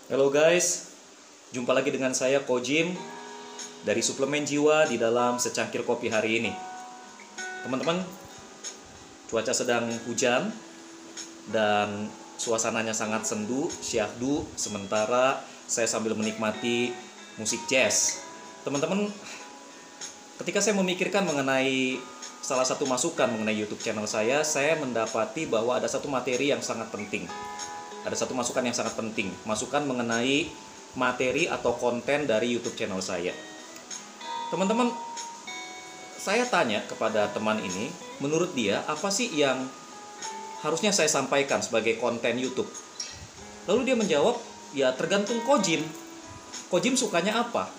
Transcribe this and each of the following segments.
Halo guys, jumpa lagi dengan saya Kojim dari Suplemen Jiwa di dalam secangkir kopi hari ini. Teman-teman, cuaca sedang hujan dan suasananya sangat sendu, syahdu, sementara saya sambil menikmati musik jazz. Teman-teman, ketika saya memikirkan mengenai salah satu masukan mengenai YouTube channel saya mendapati bahwa ada satu materi yang sangat penting. Ada satu masukan yang sangat penting, masukan mengenai materi atau konten dari YouTube channel saya. Teman-teman, saya tanya kepada teman ini, menurut dia apa sih yang harusnya saya sampaikan sebagai konten YouTube? Lalu dia menjawab, ya tergantung Kojim. Kojim sukanya apa?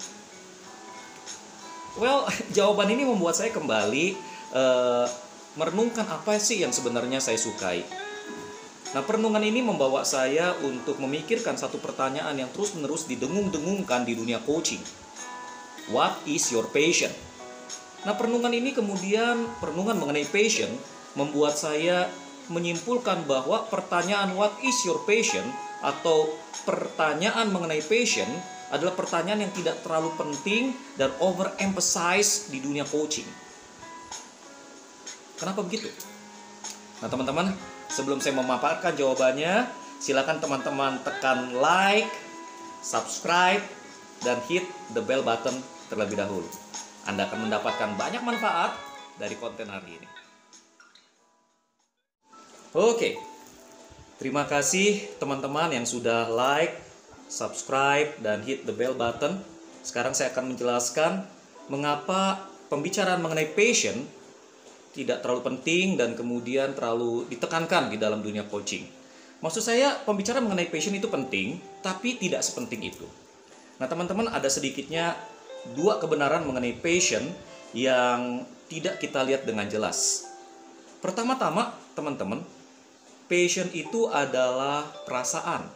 Well, jawaban ini membuat saya kembali merenungkan apa sih yang sebenarnya saya sukai. Nah, perenungan ini membawa saya untuk memikirkan satu pertanyaan yang terus-menerus didengung-dengungkan di dunia coaching. What is your passion? Nah, perenungan mengenai passion membuat saya menyimpulkan bahwa pertanyaan what is your passion atau pertanyaan mengenai passion adalah pertanyaan yang tidak terlalu penting dan overemphasize di dunia coaching. Kenapa begitu? Nah, teman-teman, sebelum saya memaparkan jawabannya, silakan teman-teman tekan like, subscribe, dan hit the bell button terlebih dahulu. Anda akan mendapatkan banyak manfaat dari konten hari ini. Oke, terima kasih teman-teman yang sudah like, subscribe, dan hit the bell button. Sekarang saya akan menjelaskan mengapa pembicaraan mengenai passion tidak terlalu penting dan kemudian terlalu ditekankan di dalam dunia coaching. Maksud saya, pembicaraan mengenai passion itu penting, tapi tidak sepenting itu. Nah, teman-teman, ada sedikitnya dua kebenaran mengenai passion yang tidak kita lihat dengan jelas. Pertama-tama, teman-teman, passion itu adalah perasaan.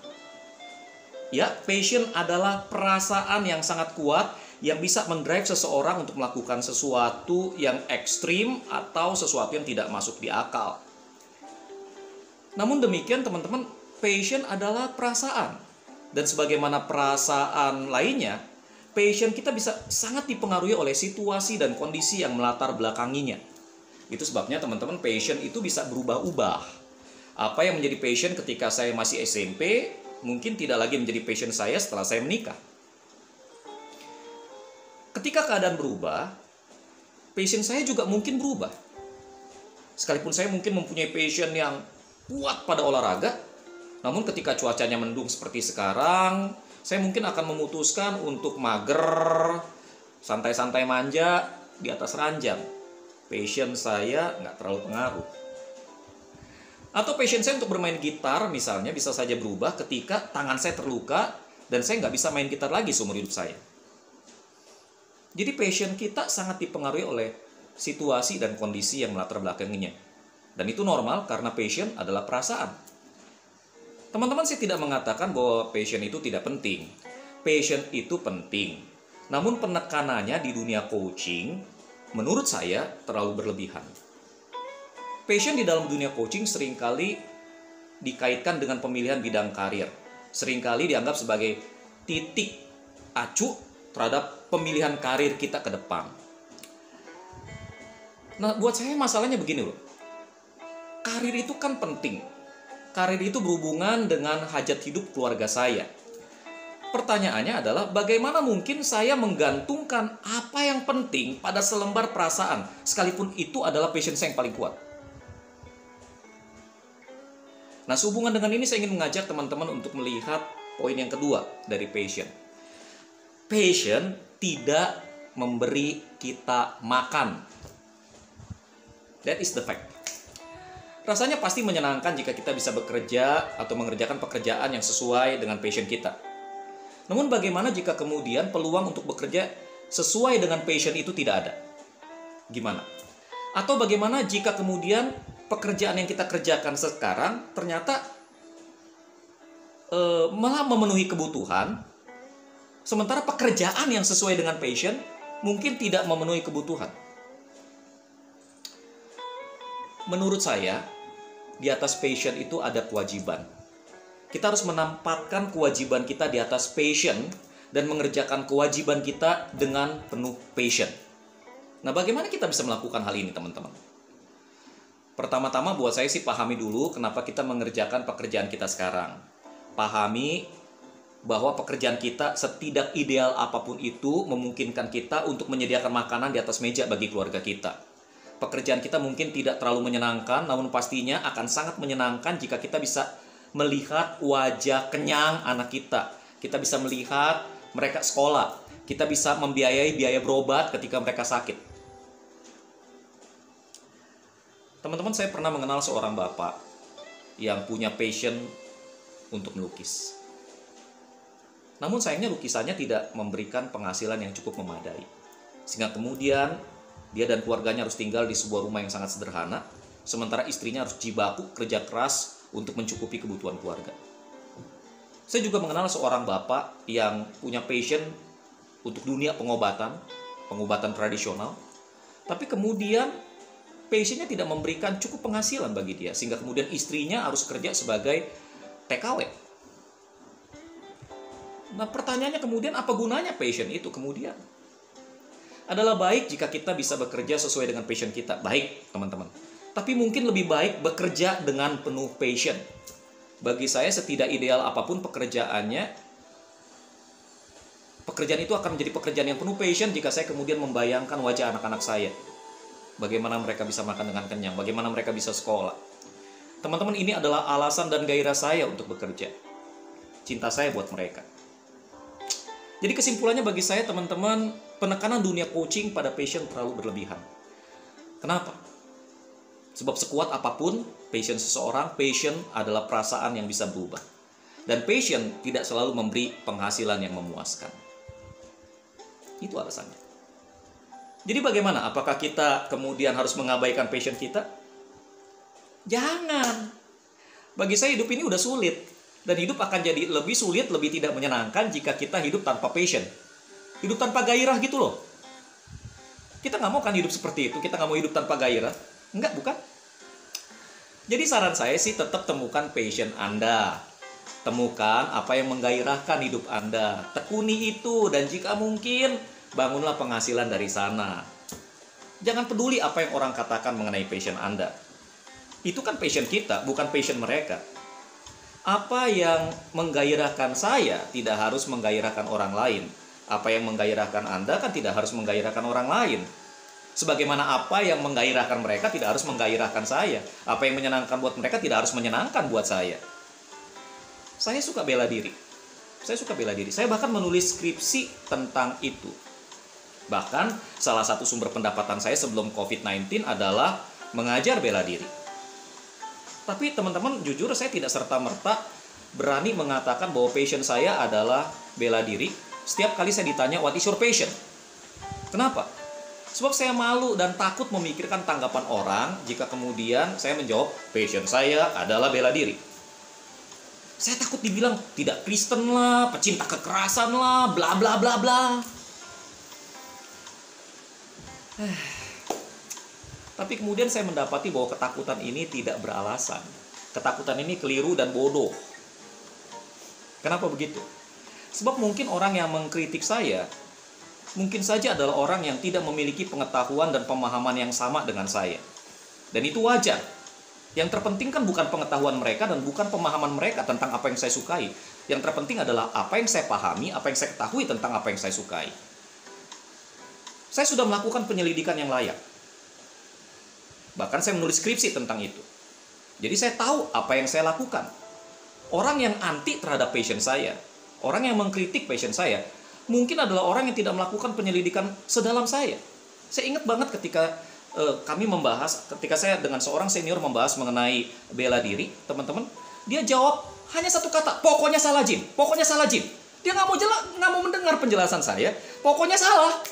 Ya, passion adalah perasaan yang sangat kuat yang bisa mendrive seseorang untuk melakukan sesuatu yang ekstrim atau sesuatu yang tidak masuk di akal. Namun demikian, teman-teman, passion adalah perasaan. Dan sebagaimana perasaan lainnya, passion kita bisa sangat dipengaruhi oleh situasi dan kondisi yang melatar belakanginya. Itu sebabnya, teman-teman, passion itu bisa berubah-ubah. Apa yang menjadi passion ketika saya masih SMP, mungkin tidak lagi menjadi passion saya setelah saya menikah. Ketika keadaan berubah, passion saya juga mungkin berubah. Sekalipun saya mungkin mempunyai passion yang kuat pada olahraga, namun ketika cuacanya mendung seperti sekarang, saya mungkin akan memutuskan untuk mager, santai-santai manja di atas ranjang. Passion saya nggak terlalu pengaruh. Atau passion saya untuk bermain gitar misalnya bisa saja berubah ketika tangan saya terluka dan saya nggak bisa main gitar lagi seumur hidup saya. Jadi passion kita sangat dipengaruhi oleh situasi dan kondisi yang melatar belakanginya. Dan itu normal karena passion adalah perasaan. Teman-teman, saya tidak mengatakan bahwa passion itu tidak penting. Passion itu penting. Namun penekanannya di dunia coaching menurut saya terlalu berlebihan. Passion di dalam dunia coaching seringkali dikaitkan dengan pemilihan bidang karir. Seringkali dianggap sebagai titik acuh terhadap pemilihan karir kita ke depan. Nah, buat saya masalahnya begini loh. Karir itu kan penting. Karir itu berhubungan dengan hajat hidup keluarga saya. Pertanyaannya adalah bagaimana mungkin saya menggantungkan apa yang penting pada selembar perasaan, sekalipun itu adalah passion saya yang paling kuat. Nah, sehubungan dengan ini saya ingin mengajak teman-teman untuk melihat poin yang kedua dari passion. Passion tidak memberi kita makan. That is the fact. Rasanya pasti menyenangkan jika kita bisa bekerja atau mengerjakan pekerjaan yang sesuai dengan passion kita. Namun bagaimana jika kemudian peluang untuk bekerja sesuai dengan passion itu tidak ada? Gimana? Atau bagaimana jika kemudian pekerjaan yang kita kerjakan sekarang ternyata malah memenuhi kebutuhan, sementara pekerjaan yang sesuai dengan passion mungkin tidak memenuhi kebutuhan. Menurut saya, di atas passion itu ada kewajiban. Kita harus menempatkan kewajiban kita di atas passion dan mengerjakan kewajiban kita dengan penuh passion. Nah, bagaimana kita bisa melakukan hal ini, teman-teman? Pertama-tama buat saya sih pahami dulu kenapa kita mengerjakan pekerjaan kita sekarang. Pahami bahwa pekerjaan kita setidak ideal apapun itu memungkinkan kita untuk menyediakan makanan di atas meja bagi keluarga kita. Pekerjaan kita mungkin tidak terlalu menyenangkan, namun pastinya akan sangat menyenangkan jika kita bisa melihat wajah kenyang anak kita. Kita bisa melihat mereka sekolah. Kita bisa membiayai biaya berobat ketika mereka sakit. Teman-teman, saya pernah mengenal seorang bapak yang punya passion untuk melukis. Namun sayangnya lukisannya tidak memberikan penghasilan yang cukup memadai. Sehingga kemudian dia dan keluarganya harus tinggal di sebuah rumah yang sangat sederhana, sementara istrinya harus jibaku kerja keras untuk mencukupi kebutuhan keluarga. Saya juga mengenal seorang bapak yang punya passion untuk dunia pengobatan tradisional, tapi kemudian passionnya tidak memberikan cukup penghasilan bagi dia, sehingga kemudian istrinya harus kerja sebagai TKW. Nah, pertanyaannya kemudian apa gunanya passion itu kemudian? Adalah baik jika kita bisa bekerja sesuai dengan passion kita. Baik, teman-teman. Tapi mungkin lebih baik bekerja dengan penuh passion. Bagi saya setidak ideal apapun pekerjaannya, pekerjaan itu akan menjadi pekerjaan yang penuh passion jika saya kemudian membayangkan wajah anak-anak saya. Bagaimana mereka bisa makan dengan kenyang, bagaimana mereka bisa sekolah. Teman-teman, ini adalah alasan dan gairah saya untuk bekerja. Cinta saya buat mereka. Jadi kesimpulannya bagi saya, teman-teman, penekanan dunia coaching pada passion terlalu berlebihan. Kenapa? Sebab sekuat apapun passion seseorang, passion adalah perasaan yang bisa berubah. Dan passion tidak selalu memberi penghasilan yang memuaskan. Itu alasannya. Jadi bagaimana? Apakah kita kemudian harus mengabaikan passion kita? Jangan. Bagi saya hidup ini udah sulit. Dan hidup akan jadi lebih sulit, lebih tidak menyenangkan jika kita hidup tanpa passion. Hidup tanpa gairah gitu loh. Kita nggak mau kan hidup seperti itu. Kita nggak mau hidup tanpa gairah. Enggak, bukan? Jadi saran saya sih tetap temukan passion Anda. Temukan apa yang menggairahkan hidup Anda. Tekuni itu, dan jika mungkin bangunlah penghasilan dari sana. Jangan peduli apa yang orang katakan mengenai passion Anda. Itu kan passion kita, bukan passion mereka. Apa yang menggairahkan saya tidak harus menggairahkan orang lain. Apa yang menggairahkan Anda kan tidak harus menggairahkan orang lain. Sebagaimana apa yang menggairahkan mereka tidak harus menggairahkan saya. Apa yang menyenangkan buat mereka tidak harus menyenangkan buat saya. Saya suka bela diri. Saya bahkan menulis skripsi tentang itu. Bahkan salah satu sumber pendapatan saya sebelum COVID-19 adalah mengajar bela diri. Tapi teman-teman, jujur saya tidak serta-merta berani mengatakan bahwa passion saya adalah bela diri. Setiap kali saya ditanya, what is your passion? Kenapa? Sebab saya malu dan takut memikirkan tanggapan orang jika kemudian saya menjawab, passion saya adalah bela diri. Saya takut dibilang tidak Kristen lah, pecinta kekerasan lah, bla bla bla bla. Tapi kemudian saya mendapati bahwa ketakutan ini tidak beralasan. Ketakutan ini keliru dan bodoh. Kenapa begitu? Sebab mungkin orang yang mengkritik saya mungkin saja adalah orang yang tidak memiliki pengetahuan dan pemahaman yang sama dengan saya. Dan itu wajar. Yang terpenting kan bukan pengetahuan mereka dan bukan pemahaman mereka tentang apa yang saya sukai. Yang terpenting adalah apa yang saya pahami, apa yang saya ketahui tentang apa yang saya sukai. Saya sudah melakukan penyelidikan yang layak. Bahkan saya menulis skripsi tentang itu. Jadi saya tahu apa yang saya lakukan. Orang yang anti terhadap passion saya, orang yang mengkritik passion saya, mungkin adalah orang yang tidak melakukan penyelidikan sedalam saya. Saya ingat banget ketika ketika saya dengan seorang senior membahas mengenai bela diri, teman-teman, dia jawab hanya satu kata, pokoknya salah Jim, pokoknya salah Jim. Dia nggak mau mendengar penjelasan saya, pokoknya salah.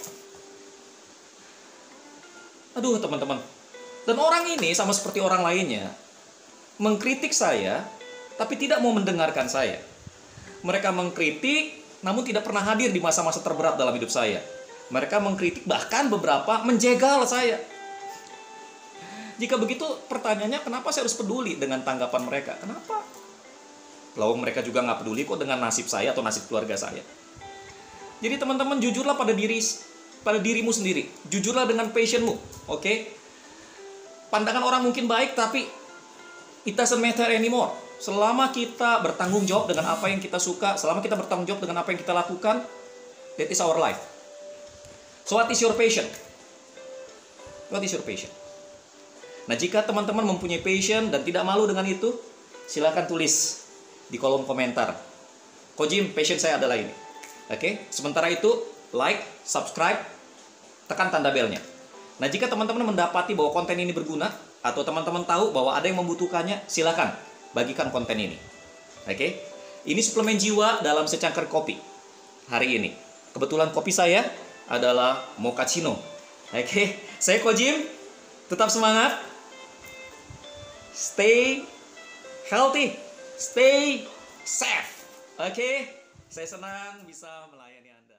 Aduh teman-teman, dan orang ini sama seperti orang lainnya, mengkritik saya, tapi tidak mau mendengarkan saya. Mereka mengkritik, namun tidak pernah hadir di masa-masa terberat dalam hidup saya. Mereka mengkritik, bahkan beberapa menjegal saya. Jika begitu, pertanyaannya kenapa saya harus peduli dengan tanggapan mereka? Kenapa? Lalu mereka juga nggak peduli kok dengan nasib saya atau nasib keluarga saya. Jadi teman-teman, jujurlah pada dirimu sendiri. Jujurlah dengan passionmu, oke? Pandangan orang mungkin baik, tapi it doesn't matter anymore. Selama kita bertanggung jawab dengan apa yang kita suka, selama kita bertanggung jawab dengan apa yang kita lakukan, that is our life. So what is your passion? What is your passion? Nah, jika teman-teman mempunyai passion dan tidak malu dengan itu, silakan tulis di kolom komentar. Ko Jim, passion saya adalah ini. Oke, sementara itu like, subscribe, tekan tanda belnya. Nah, jika teman-teman mendapati bahwa konten ini berguna, atau teman-teman tahu bahwa ada yang membutuhkannya, silakan bagikan konten ini. Oke, ini suplemen jiwa dalam secangkir kopi hari ini. Kebetulan kopi saya adalah mochaccino. Oke, saya Ko Jim, tetap semangat, stay healthy, stay safe. Oke, saya senang bisa melayani Anda.